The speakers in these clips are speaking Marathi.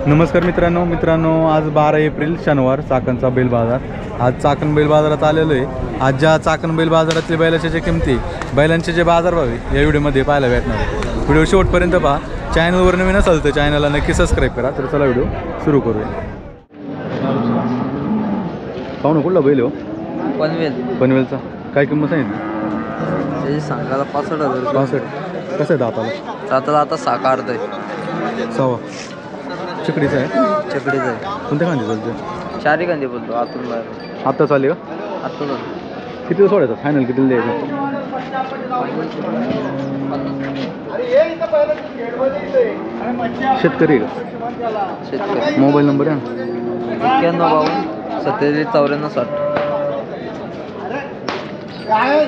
नमस्कार मित्रांनो, आज 12 एप्रिल शनिवार चाकणचा बैल बाजार। आज चाकण बैल बाजारात आलेलो आहे। आज ज्या चाकण बैल बाजारातले बैलाच्या जे किमती, बैलांचे जे बाजारभाव आहे या व्हिडिओमध्ये पाहायला भेटणार आहे। व्हिडिओ शेवटपर्यंत पहा। चॅनलवर नवीन असाल तर चॅनलला नक्की सबस्क्राईब करा। तर चला व्हिडिओ सुरू करूया। पाहू कुठला बैल हो? पनवेलचा काय किंमत सांगितली? सांगायला 65,000। 65 कसं आहे दाताला? आता 6 अर्ध आहे। सवा चिकडीचा आहे? चकडीचं आहे। कोणत्या खांदी चालते? चारी कांदे बोलतो आतून बाहेर। आत्ता चालली का? आतून किती सोडायचं फायनल? किती द्यायचं? शेतकरी का? शेतकरी। मोबाईल नंबर आहे? 91 52 47 94 60।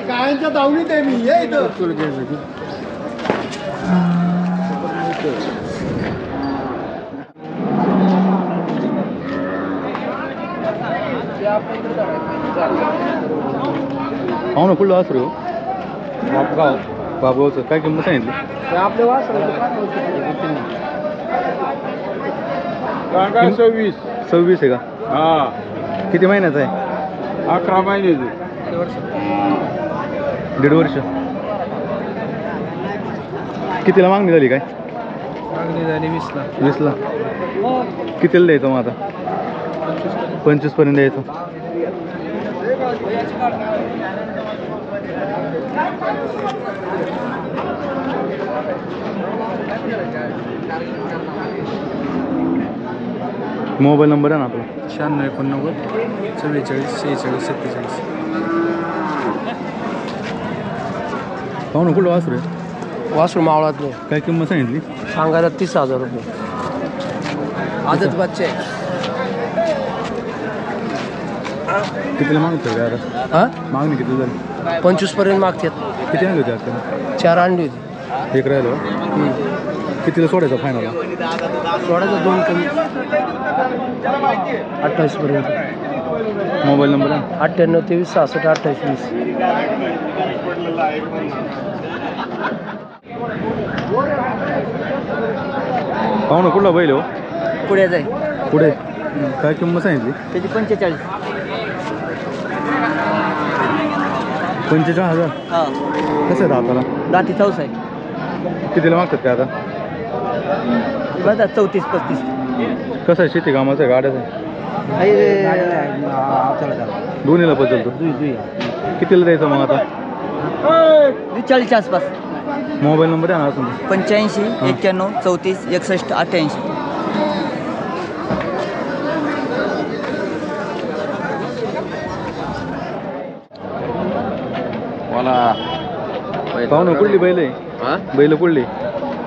गायांच्या दावणीत आहे मी ये इथं। हो ना कुठलं वासरू? बाबगावचं काय किंमत सांगितली? आपले वासर 26 आहे का? हा किती महिन्याचा आहे? 11 महिने। 1.5 वर्ष। कितीला मागणी झाली? काय मागणी झाली 20ला। 20ला। कितीला द्यायचं मग आता? 25 पर्यंत द्यायचं। मोबाईल नंबर आहे ना आपला? 96 89 44 46 47। पाहू ना कुठलं वासरू आहे? वासरू मावळातले। काय किंमत सांगितली? सांगायला 30,000 रुपये। आदत बच्चे। कितीला मागतो काय आता? हा मागणी किती झाली? 25 पर्यंत मागतात। किती आणली होती आता? 4 अंडी होती। एक राहिलो। कितीला सोडायचं फायनल? सोडायचं 2 कमी। 28 पर्यंत। मोबाईल नंबर आहे? 98 23 66 28 20। पाहू ना कुठला बैल हो? पुढे जाईल। पुढे काय किंमत सांगितली? त्याची 45। 45,000। हां कसं आहे दाताला? दाती 4 आहे। कितीला मागतात ते आता? बघा 34 35। कसं आहे शेती कामाचं आहे गाड्याचं आहे? दोन्हीला बदलतो? कितीला द्यायचं मग आता? 40 आसपास। मोबाईल नंबर आहे ना अजून? 85 91 34 61 88। पाहू ना कुठली बैल आहे? बैल कुठली?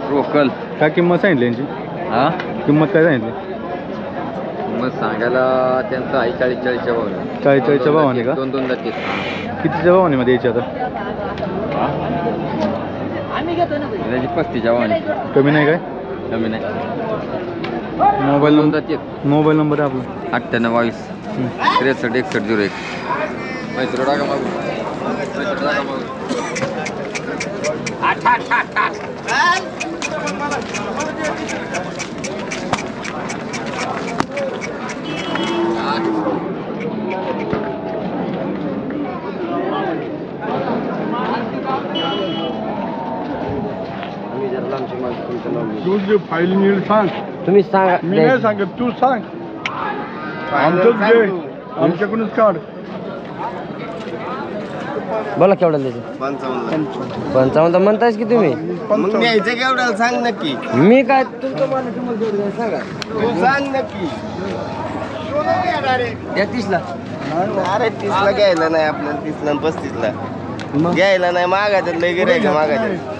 रोकल। काय किंमत सांगितली यांची? हा किंमत काय सांगितली? मग सांगायला त्यांचं आहे 40-40च्या भावाने। 40-40च्या भावाने का? 2 जाती। कितीच्या भावाने मध्ये यायची आता? त्याची 35च्या भावाने। कमी नाही काय? कमी नाही। मोबाईल दोन नंबर? जाती। मोबाईल नंबर आहे आपला? 98 22 63 61 01। मैत्रो टाका मागू। मैत्रो टाका मागू। तू फाईल नीट सांग। तुम्ही सांगा। मी नाही सांगत, तू सांग। आमचंच घे, आमच्याकडूनच काढ। बोला केवढा द्यायचं? 55 म्हणतायच की तुम्ही? मग न्यायचं केवढ्याला सांग नक्की। मी काय तुमचं मला तुम्हाला जेवढं द्यायचं सांगा। तू सांग नक्की। या 30ला। अरे 30ला घ्यायला नाही आपल्याला, 30ला आणि 35ला घ्यायला नाही। मागायचं लय गिरायचं मागायचं।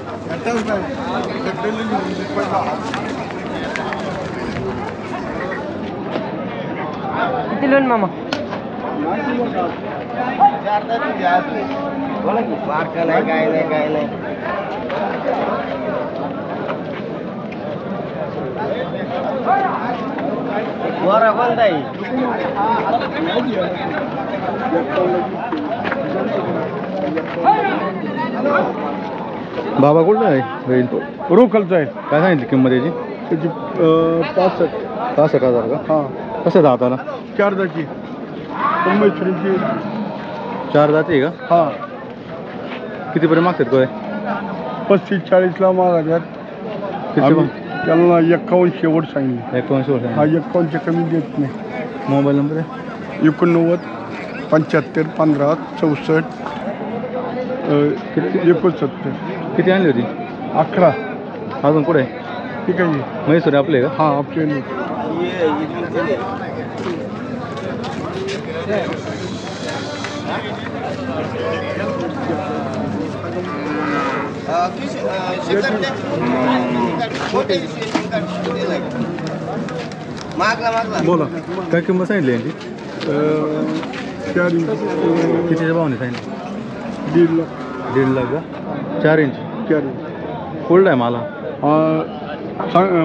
किती लोन मामा? मार्क नाही काय नाही काय नाही। बरं कोणता आहे? बाबा कुठला आहे बैल? रोकलचा आहे. काय सांगितली किंमत याची? त्याची 65. 65,000 का? हां कसं दाताला? 4 जाती मुंबईची. 4 जाती का? हां कितीपर्यंत मागतात काय? 35-40ला मागायच्यात. किती आम्ही त्यांना 51 शेवट सांगितले. 51 वर्ष. हा 51च्या कमी देत नाही. मोबाईल नंबर आहे? 89 75 15 64 69. किती आणली होती? 11. अजून पुढे ठीक आहे. म्हैसूर आपले का? हां आपले मागला बोला. काय किंमत सांगितली यांची? 4 इंच. कितीच्या भावाने सांगितलं? 1.5 लाख. 1.5 लाख का? 4 इंच 4 इंच. फुल्ड आहे मला.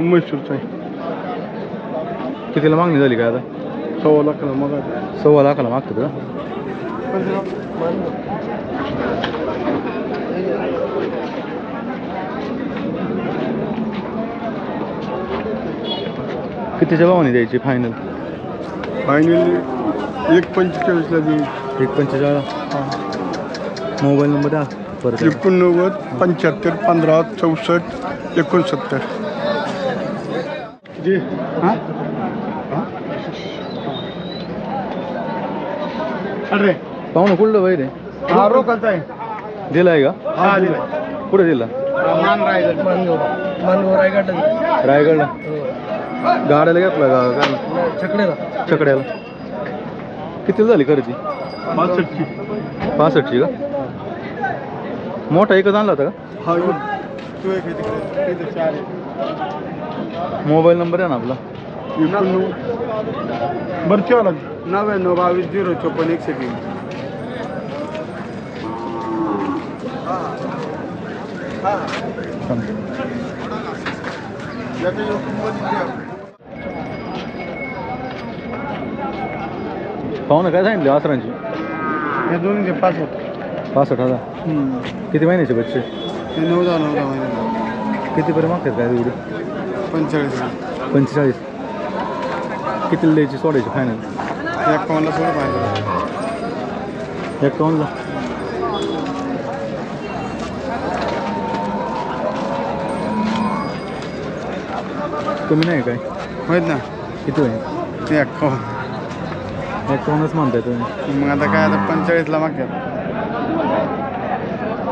म्हैसूरचा आहे. कितीला मागणी झाली काय आता? 1.25 लाखाला मग 1.25 लाखाला मागतात का? कितीच्या भावाने द्यायची फायनल? फायनली 1.45ला देईल. 1.45. मोबाईल नंबर द्या परत. 89 75 15 64 69. जी हां अरे पाहुणं कुठलं बैल आहे? हा रोकलचा आहे. दिला आहे का? हा दिला. कुठे दिला? मानगाव रायगडला. गाड्याला घेतला का? छकड्याला. छकड्याला. किती झाली खरेदी? 65ची. 65ची का? मोठा एकच आणला होता का? हा तू एक तिकडे 4 मोबाईल नंबर आहे ना आपला? 89 बरचेवाला 99 22 0 54 103. पाहुणं काय सांगितले वासरांची? हे दोन्ही 65. 65,000. किती महिन्याचे बच्चे? हे 9 महिने. कितीपर्यंत मागतात काय एवढी? 45. 45. कितीला द्यायची सोडायची फायनल? 51ला सोडा पाहिजे. 51ला. कमी नाही काय? होत ना. किती होईल? 51. 51च म्हणताय तुम्ही. मग आता काय आता 45ला मागतात.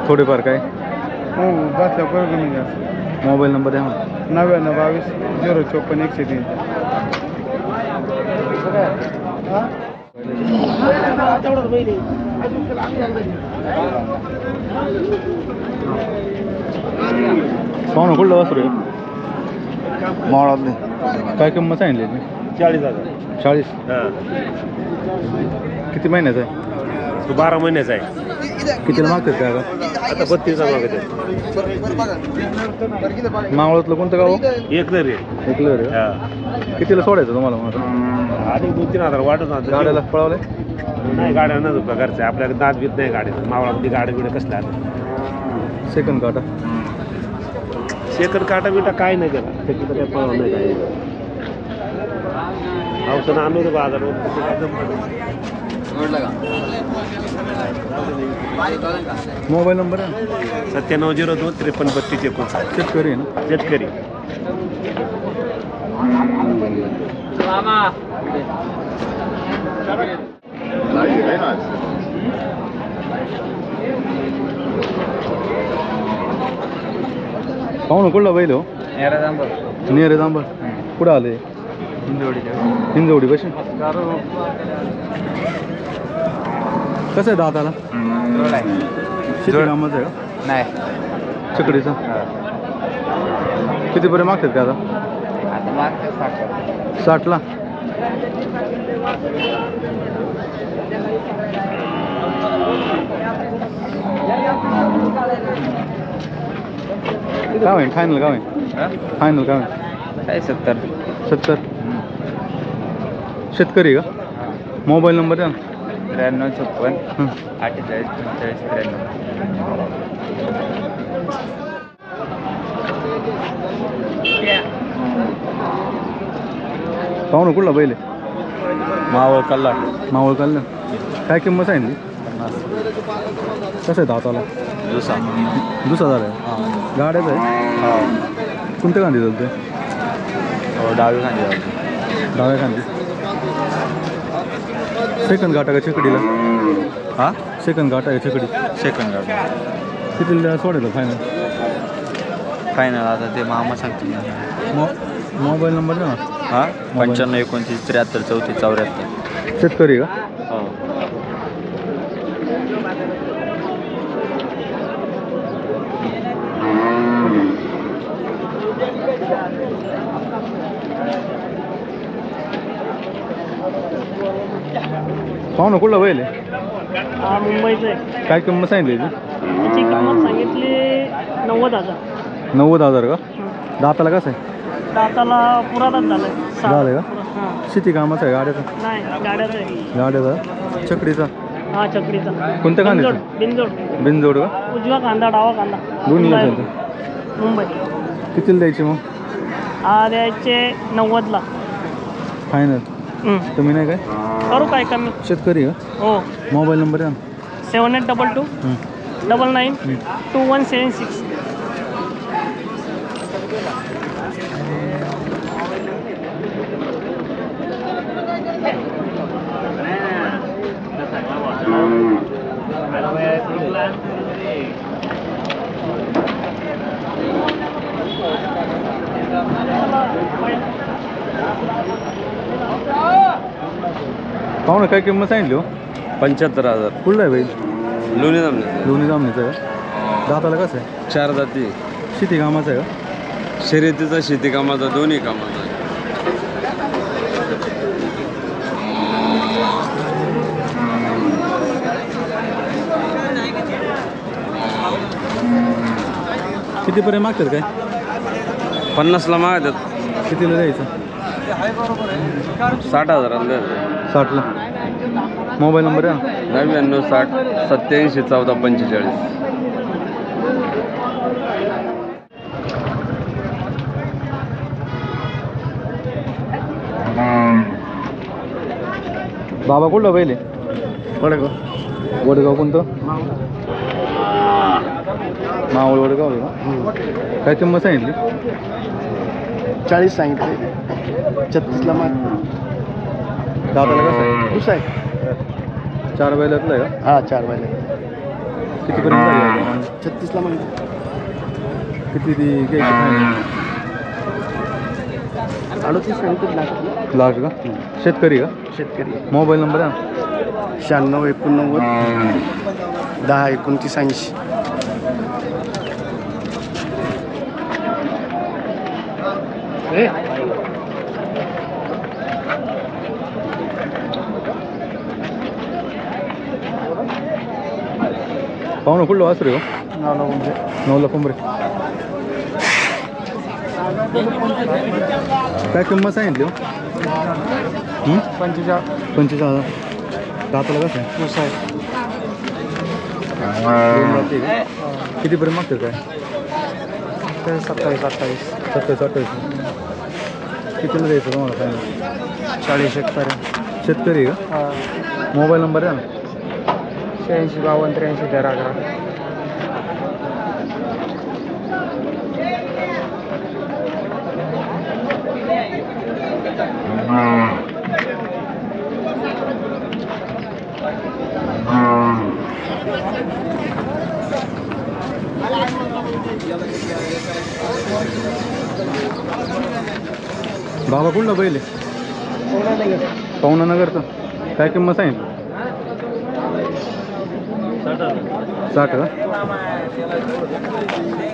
थोडेफार काय? हो बसल्या कमी जास्त. मोबाईल नंबर द्या मला. 99 22 0 54 103. पाहुणं कुठलं वासरू आहे? मावळातले. काय किंमत सांगितली? 40,000. 40. किती महिन्याचा आहे? 12 महिन्याचा आहे. कितीला मागतात काय आता? आता 32 मागत आहे. मावळातलं कोणतं गाव? एक लरी ऐकलं रे. कितीला सोडायचं तुम्हाला मग? आणि 2-3 हजार वाटत आता. गाड्याला पळवले? नाही गाड्या न प्रकारचं आहे. आपल्याकडे दात बीत नाही गाडीचं. मावळामध्ये गाडी बिडे कसल्या आल्या. सेकंड काटा. शेकर काटा बिटा काय नाही त्याला. त्याची काय पळव नाही काय. औषध आणू रे बाजारावर. 92 मोबाईल नंबर आहे? 9702 53 32 59. शेतकरी आहे ना? शेतकरी. पाहुणं कुठला बैल हो? नेरे जांबर. कुठं आले? हिंजवडी कशी? कसं आहे दाताला? शेती कामाचं आहे का? नाही. चकडीचा. कितीपर्यंत मागतात का आता? आता मागते 60ला. काय होईल फायनल? काय होईल फायनल? काय होईल? काय 70. 70. शेतकरी का? मोबाईल नंबर द्या ना. 93 56 हं. 48 45 93. पाहू ना कुठला बैल आहे? मावळ कल्ला मावळ कल्ला. काय किंमत सांगितली? 50. कसं आहे दाताला? दुसरा दुसरा झाला आहे. हां गाड्याचं आहे. हो कोणत्या गांधी चालते? डावी खांदी डाव्या गांधी. सेकंड गाठा का छकडीला? हां सेकंड गाठा का छकडी? सेकंड गाडी किती सोडायचं फायनल? फायनल आता ते मामा सांगतील ना. मोबाईल नंबर द्या ना. हां 95 29 73 34 74. शेतकरी का? हो पाहू ना कुठला बैल आहे? हा मुंबईचं आहे. काय किंमत सांगितली याची? त्याची किंमत सांगितली 90,000. 90,000 का? दाताला कसं आहे? दाताला पुरातच झालंय. झालंय का? हां शेती कामाचं आहे गाड्याचं? नाही गाड्याचं आहे. गाड्याचा छकडीचा हा चकडीचा. कोणत्या कांद्याचं? बिनजोड बिनजोड का? उजवा कांदा डावा कांदा दोन्ही मुंबई. असेल तर मुंबई. कितीला द्यायची मग? हा द्यायचे 90ला. फायनल तुम्ही नाही काय? करू काय कमी? शेतकरी का? हो. मोबाईल नंबर द्या ना. 7822 99 2176. पाहू ना काय किंमत सांगितली हो? 75,000 कुठला आहे बैल? लोणी जमले दोन्ही जामणीचं आहे का? दाताला कसं आहे? 4 जाती शेती कामाचं आहे का? शर्यतीचा शेती कामाचा दोन्ही कामाचा कितीपर्यंत मागतात काय? 50ला मागतात कितीला द्यायचं? 60,000 द्यायचं 60ला. मोबाईल नंबर आहे ना. 99 60 87 14 45. बाबा कुठला बैल आहे? वडगाव वडगाव कोणतं? मावळ वडगाव आहे का? काय किंमत सांगितली? 40 सांगितले 36ला माग. दाताला कसं आहे? दुसरा आहे. 4 बैलातलं आहे का? हा 4 महिने. कितीपर्यंत झाली आता? 36ला माग. किती ती घ्यायची फायनल? 38 सांगितले लाख का? शेतकरी का? शेतकरी. मोबाईल नंबर आहे ना. 96 89 10 29 80. पाहू ना कुठलं वासरू आहे हो? नवला कुंभरे. काय किंमत सांगितली हो? 25,000. दाताला कसं आहे? दोन दाती आहे का? कितीपर्यंत मागतात काय? 27 28. 27 28. कितीला द्यायचं तुम्हाला फायनल? 40 पर्यंत. शेतकरी का? मोबाईल नंबर आहे ना. 86 52 83 13 11. बाबा कुठला बैल आहे? पवना नगरचं. काय किंमत सांगितली? 60 का?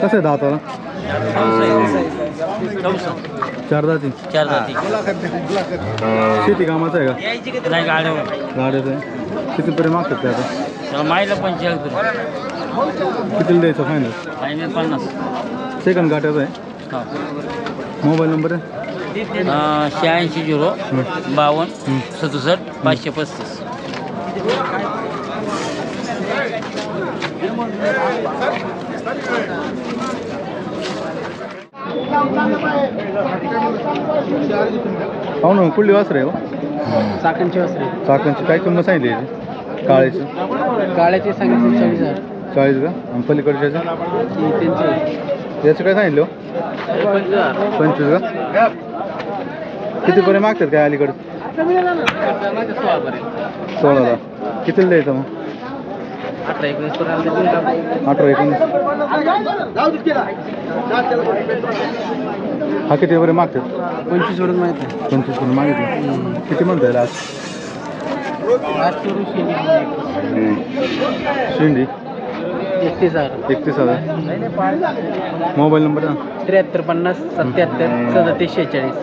कसं आहे दाताला? 4 दाती. शेती कामाचं आहे का? नाही गाड्यावर. गाड्याचं आहे. कितीपर्यंत मागतात ते आता? मायला 45. कितीला द्यायचं फायनल? फायनल 50. सेकंड गाठ्याचं आहे. मोबाईल नंबर आहे? 86 0 52 67 535. हो ना, कुठली वासर आहे हो? चाकणची वस्त्री चाकणची काय किंमत सांगितली याची? काळ्याची काळ्याचे सांगितले 40,000. 40 का? आणि पलीकडच्याचं याचं काय सांगितलं हो? 25 का? कितीपर्यंत मागतात काय अलीकडे? 16ला. कितीला द्यायचं मग? 18-19 पर्यंत 18-19. हा कितीपर्यंत मागतात? 25 पर्यंत माहिती 25 पर्यंत मागितलं. किती म्हणता येईल आज? शिंडी 31,000. 31,000. मोबाईल नंबर आहे ना? 73 50 77 37 46.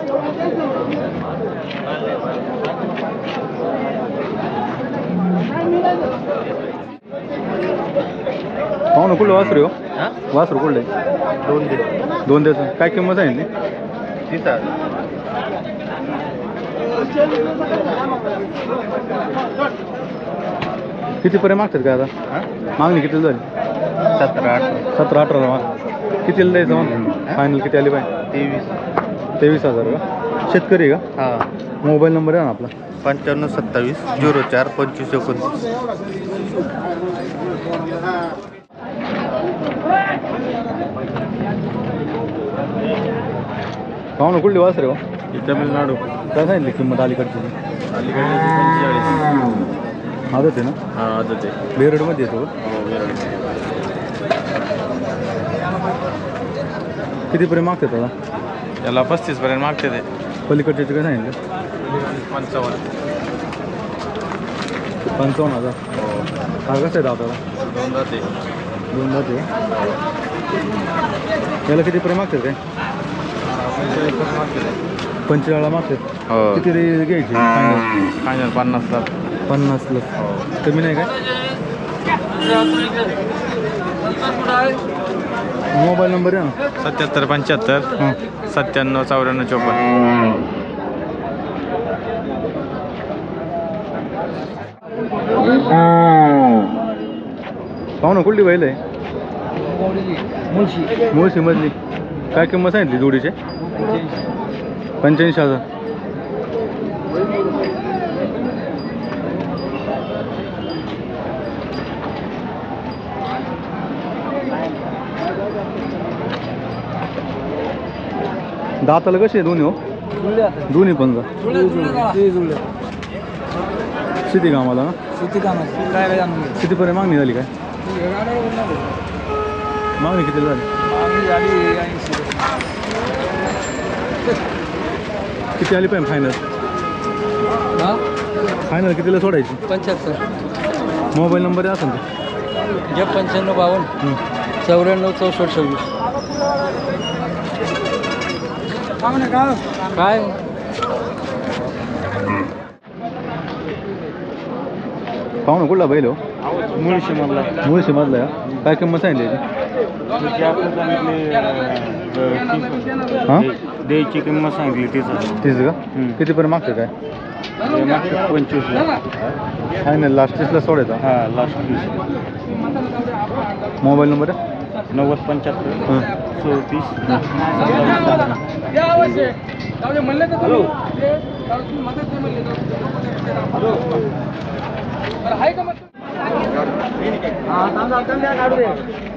हो ना, कुठलं वासरू हो? वासरू कुठलं आहे? 2 द्यायचं. काय किंमत सांगितली? 30,000. कितीपर्यंत मागतात काय आता? मागणी किती झाली? 17-18ला माग. कितीला द्यायचं मग? फायनल किती आली पाहिजे? 23,000 का? शेतकरी का? हां. मोबाईल नंबर आहे ना आपला? 95 27 04 25 29. हो ना, कुठली वासरे हो? तमिळनाडू. काय सांगितली किंमत अलीकडची? अलीकडे 45. आदत आहे ना? हां आता ते बेरडमध्ये येतो का? कितीपर्यंत मागतात आता? याला 35 पर्यंत मागते ते. पलीकडचे काय सांगितलं? 55. 55,000. हा कसं आहे दाताला? 2 जाते. 2 जाते. याला कितीपर्यंत मागतात काय? 45ला मागतात. हो. किती घ्यायची फायनल? फायनल 50ला. 50ला. कमी नाही काय? मोबाईल नंबर आहे ना? 77 75 हां. 97 94 54. पाहू ना, कुठली बैल आहे? मुळशी मधली. काय किंमत सांगितली जोडीचे? 85,000. दाताला कसे आहे दोन्ही हो? दोन्ही पण का? शेती कामाला ना? कितीपर्यंत मागणी झाली काय? मागणी किती झाली? किती आली पाहिजे फायनल? फायनल कितीला सोडायची? 75 मोबाईल नंबर आहे असेल ते? 95 52 94 64 26. काय पाहू ना, कुठला बैल हो? मुळशी मधला. मुळशी मधला आहे का? काय किंमत सांगितली याची? हां, द्यायची किंमत सांगितली 30,000. 30 का? कितीपर्यंत मागतं काय? 25ला. फायनल लास्ट 30ला सोडायचा. हां लास्ट 30. मोबाईल नंबर आहे? 90 75 हां. 34.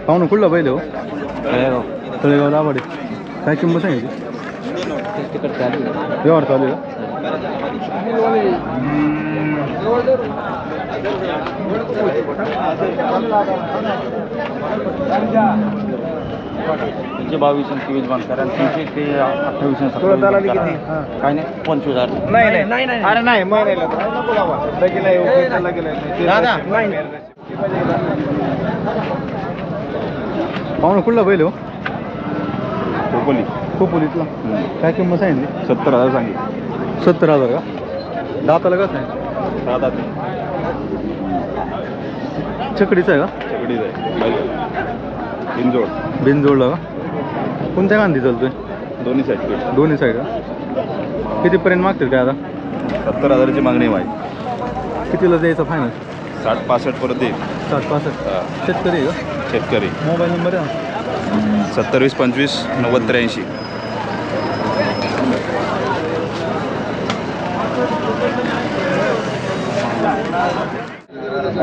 पाहू ना, कुठला बैल हो? तळेगाव दाभाडे. काय किंमत सांगितली? व्यवहार चालू आहे का? त्यांचे 22 आणि 23 बंद करा. त्यांचे ते 28 आणि 27 काय नाही 25,000. नाही अरे नाही दादा पाहू ना, कुठला बैल हो? खोपोली. खोपोलीतला. काय किंमत सांगितली? 70,000 सांगितलं. 70,000 का? दाताला कसं आहे? दादा छकडीचं आहे का? चकडीच आहे. बिनजोड. बिनजोडला का? कोणत्या गांधी चालतोय? दोन्ही साईड. दोन्ही साईड का? कितीपर्यंत मागतील काय आता? 70,000ची मागणी आहे. कितीला द्यायचं फायनल? 60-65 परत देईल. 60-65. शेतकरी आहे का? शेतकरी. मोबाईल नंबर आहे ना? 70 20 25 90 83. हो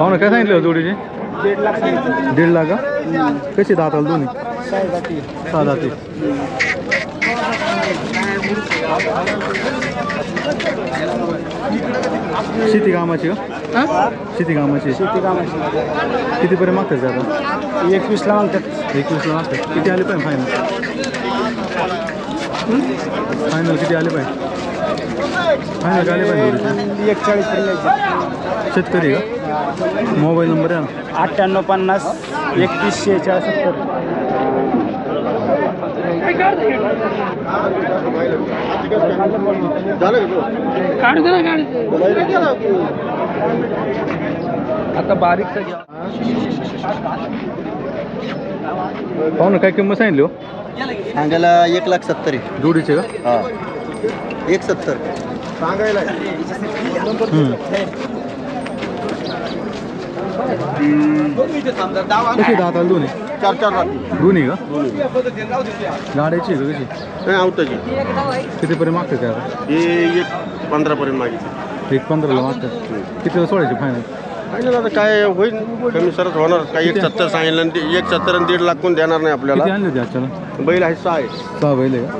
ना, काय सांगितलं जोडीचे? 1.5 लाख का? कशी दाताला दोन्ही? 6 दाती. शेती कामाची का? शेती कामाची. कितीपर्यंत मागतात ते आता? 21ला मागतात. 21ला मागतात. किती आले पाहिजे फायनल? फायनल किती आले पाहिजे? फायनल काय आले पाहिजे? 41 शेतकरी का? मोबाईल नंबर आहे ना? 9850 31 46 70. आता बारीक पाहू ना, काय किंमत सांगितली हो? सांगायला 1,70,000 आहे. जोडीचे का? हा 1,70,000 सांगायला. कशी दाताला दोन्ही? 4 दोन्ही का? गाड्याची आहे का कशी? नाही आवताची. कितीपर्यंत मागतात ते आता? हे 1,15,000 मागितलं. 1.15ला मागतात. कितीला सोडायचे फायनल? फायनल आता काय होईल, कमी सरच होणार. काही 1,70,000 सांगितलं आणि 1,70,000 आणि 1,50,000 कोण देणार नाही किती आपल्याला. आणले होते आजच्याला? बैल आहे 6 आहे. 6 बैल आहे का?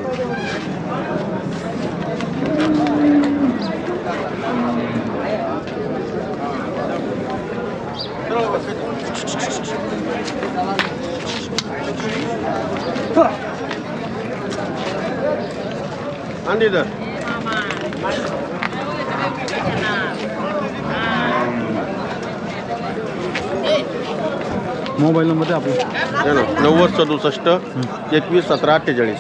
अंडी दर मोबाईल नंबर आहे आपला? 90 67 21 17 48.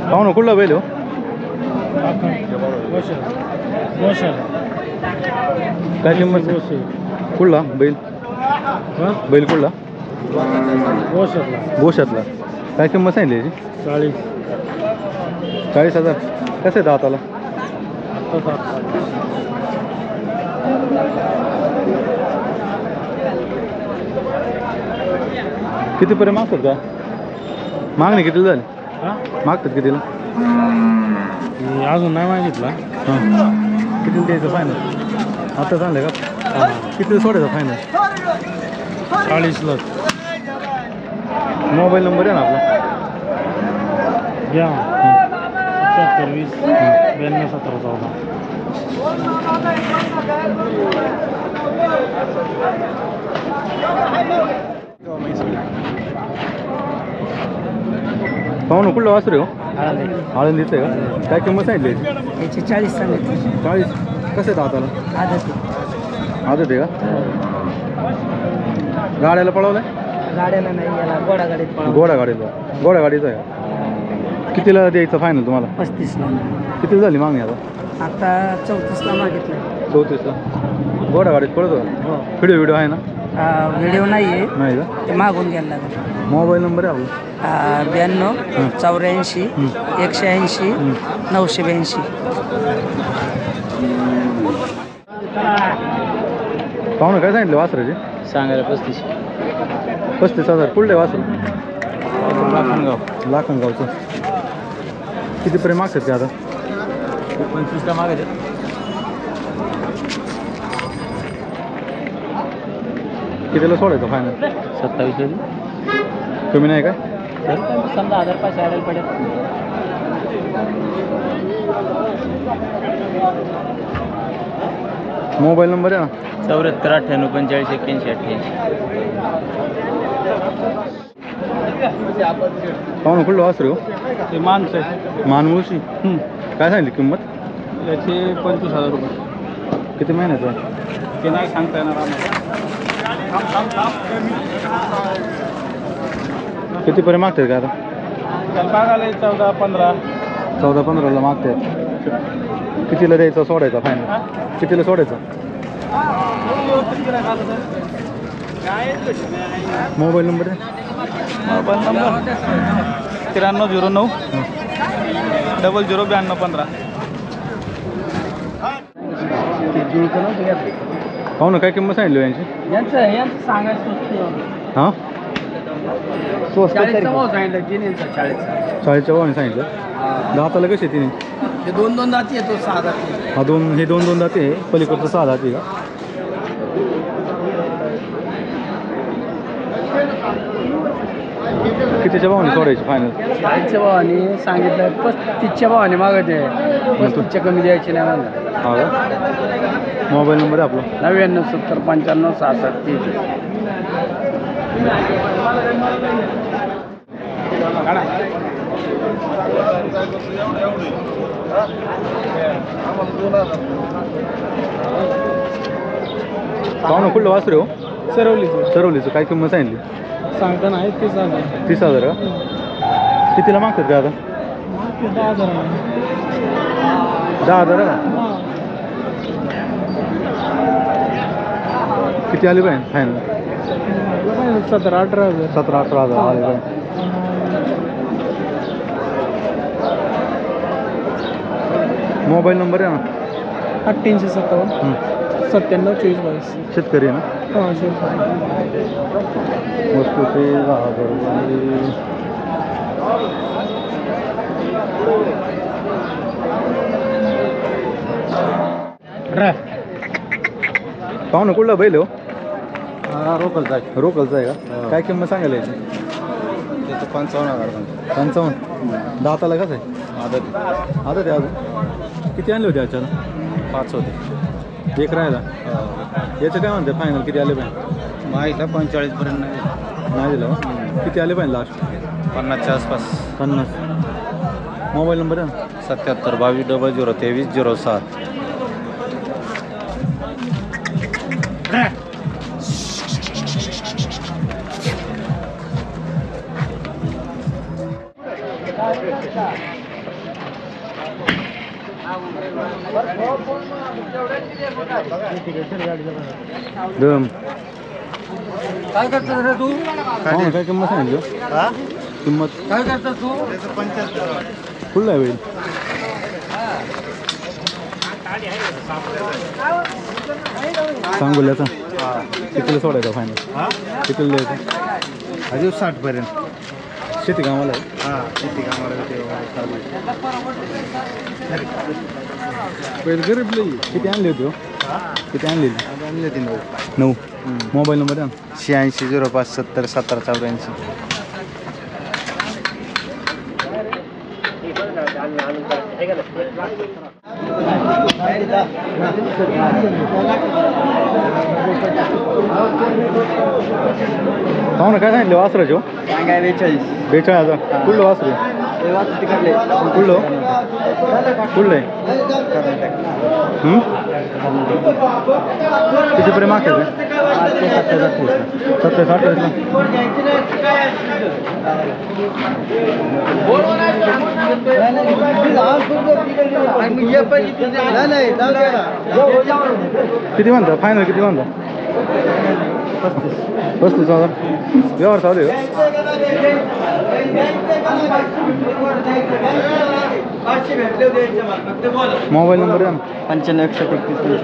पाहू ना, कुठला बैल हो? काय किंमत? कुठला बैल? बैल कुठला? गोशातला. काय किंमत सांगितली याची? 40,000. कसं आहे दाताला? कितीपर्यंत मागतात का? मागणी कितीला झाली? मागतात कितीला? अजून नाही मागितला. हां, कितीला द्यायचं फायनल? आता चांगलं का? कितीला सोडायचं फायनल? 40 मोबाईल नंबर आहे ना आपला? घ्या. 20 92 17 14. पाहू ना, कुठलं वासरू आहे हो? आळंदीचं आहे का? काय किंमत सांगितली याची? याचे 40 सांगितले. 40. कसं आहे दाताला? आदत आहे का? गाड्याला पळवलं आहे? गाड्याला नाही, याला घोडा गाडीत पळवलं. घोडा गाडीचा आहे का? कितीला द्यायचं फायनल तुम्हाला? 35ला. किती झाली मागणी आता? आता 34ला मागितलं. 34ला. घोडा गाडीत पळतो का? व्हिडिओ आहे ना? व्हिडिओ नाही आहे, नाही का? ते मागून घ्यायला लागेल. मोबाईल नंबर आहे आपला? 92 84 180 982. पाहू ना, काय सांगितलं वासराचे? सांगायला 35. 35,000. कुठले वासर? लाखनगाव. लाखनगावचं. कितीपर्यंत मागतात ते आता? 25ला मागायचे. कितीला सोडायचं फायनल? 27. कमी नाही का? समजा 1000 पाचशे आडायला पडेल. मोबाईल नंबर आहे ना? 74 98 45 81 88. पाहू ना, कुठलं वासरू हो? ते माणसं आहे. मानमुळशी. काय सांगितली किंमत? याचे 25,000 रुपये. किती महिन्याचं आहे? ते नाही सांगता येणार आम्हाला. कितीपर्यंत मागतात का आता? त्याला मागायला 14 15. 14-15ला मागतात. कितीला द्यायचा सोडायचा फायनल? कितीला सोडायचा? मोबाईल नंबर आहे? Mobile number 9309 009215. पाहू ना काय किंमत सांगितली यांची? यांचं सांगायचं हां चाळीसचा भाव सांगितलं तिन्हीचा 40च्या भावाने सांगितलं. दाताला कशी तिने? हे 2 दाती येतो 6 दाती. हा हे दोन दाते आहे, पलीकडचं 6 दाते का? कितीच्या भावाने सोडायची फायनल? 40च्या भावाने सांगितलं 35च्या भावाने मागते. 35च्या कमी द्यायची नाही मला. हा का? मोबाईल नंबर आहे आपला? 99 70 95 66 30. पाहू ना कुठलं वासरे हो? सरवलीचं सरवलीचं काय किंमत सांगितली? सांगताना आहे 30,000. 30,000 का? कितीला मागतात का आता? 10,000. 10,000 का? किती आले पाहिजे फायनल? 17-18,000. 17-18,000 आले पाहिजे. मोबाईल नंबर आहे ना? 3857 97 24 22. शेतकरी आहे ना? हां शेतकरी. वस्तूचे 10,000 रुपये. पाहू ना कुठला बैल हो? रोकल जाय रोकलचा आहे का? काय किंमत सांगायला याची? त्याचं 55,000. 55. दाताला कसं आहे? आदत आता ते अजून किती आणले होते याच्याला? 5 होते. एक राहिला. याचं काय म्हणते फायनल किती आले पाहिजे? माहिती 45 पर्यंत नाही दिलं का? किती आले पाहिजे लास्ट? 50च्या आसपास. 50. मोबाईल नंबर आहे ना? 77 22 00 23 07. दम काय करतो रे तू? काय किंमत सांगितलं? किंमत काय करतो तू? कुठला आहे बैल? सांगोल्याचा कितीला सोडायचा फायनल? कितीला द्यायचं? अजून 60 पर्यंत. शेती कामाला आहे? हां शेती कामाला बैल गरीब लई. किती आणले होते हो? किती आणले? 9. मोबाईल नंबर आहे ना? 86 05 70 17 84. पाहू ना काय सांगितलं वासराचे हो? सांगाय 42. 42,000. कुठलं वासरू? कुठलं कुठलं आहे? कितीपर्यंत मागतात? 27-28. किती म्हणता फायनल? किती म्हणता? 35,000. व्यवहार चालू आहे. मोबाईल नंबर आहे ना? 95 131.